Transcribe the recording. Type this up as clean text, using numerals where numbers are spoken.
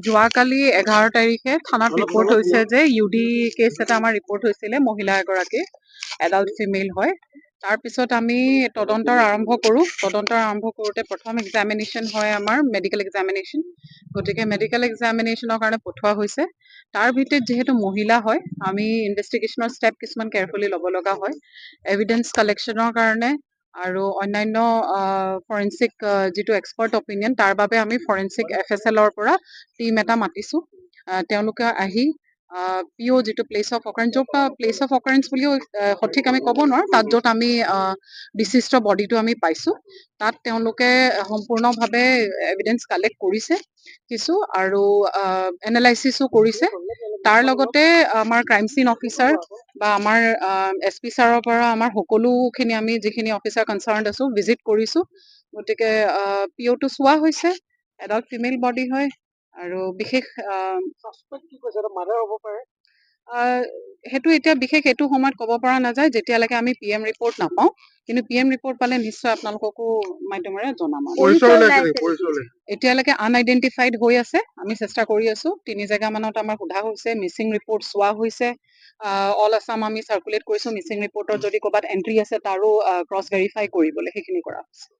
যোৱাকালি 11 তাৰিখে থানাত ৰিপৰ্ট হৈছে যে ইউডি কেছ এটা আমাৰ ৰিপৰ্ট হৈছিলে মহিলা এগৰাকী এডাল্ট ফিমেল হয়। তাৰপিছত আমি তদন্তৰ আৰম্ভ কৰোঁ। তদন্তৰ আৰম্ভ কৰোঁতে প্ৰথম এক্সামিনেশ্যন হয় আমাৰ মেডিকেল এক্সামিনেশ্যন। গতিকে মেডিকেল এক্সামিনেশ্যনৰ কাৰণে পঠোৱা হৈছে। তাৰ ভিত্তিত যিহেতু মহিলা হয় আমি ইনভেষ্টিগেশ্যনৰ ষ্টেপ কিছুমান কেয়াৰফুলি ল'ব লগা হয়। এভিডেন্স কালেকশ্যনৰ কাৰণে আৰু অন্যান্য ফৰেনচিক যিটো এক্সপাৰ্ট অপিনিয়ন তাৰ বাবে আমি ফৰেনচিক FSL-ৰ পৰা টিম এটা মাতিছোঁ। তেওঁলোকে আহি পিঅ' যিটো প্লেচ অফ অকাৰেঞ্চ য'ত প্লেচ অফ অকাৰেঞ্চ বুলিও সঠিক আমি ক'ব নোৱাৰোঁ, তাত য'ত আমি বিশিষ্ট বডিটো আমি পাইছোঁ তাত তেওঁলোকে সম্পূৰ্ণভাৱে এভিডেন্স কালেক্ট কৰিছে কিছু আৰু এনালাইচিছো কৰিছে। তাৰ লগতে আমাৰ ক্ৰাইম চিন অফিচাৰ বা আমাৰ SP ছাৰৰ পৰা আমাৰ সকলোখিনি আমি যিখিনি অফিচাৰ কনচাৰ্ণ আছোঁ ভিজিট কৰিছোঁ। গতিকে পিঅ'টো চোৱা হৈছে, এডাল্ট ফিমেল বডি হয় আৰু বিশেষ সেইটো এতিয়া বিশেষ এইটো সময়ত ক'ব পৰা নাযায় যেতিয়ালৈকে আমি PM ৰিপৰ্ট নাপাওঁ। কিন্তু PM ৰিপৰ্ট পালে নিশ্চয় আপোনালোককো মাধ্যমেৰে জনাম। এতিয়ালৈকে আনআইডেন্টিফাইড হৈ আছে, আমি চেষ্টা কৰি আছোঁ। 3 জেগা মানত আমাৰ সোধা হৈছে, মিচিং ৰিপৰ্ট চোৱা হৈছে। অল আছাম আমি চাৰ্কুলেট কৰিছোঁ, মিচিং ৰিপৰ্টৰ যদি ক'ৰবাত এন্ট্ৰি আছে তাৰো ক্ৰছ ভেৰিফাই কৰিবলৈ সেইখিনি কৰা হৈছে।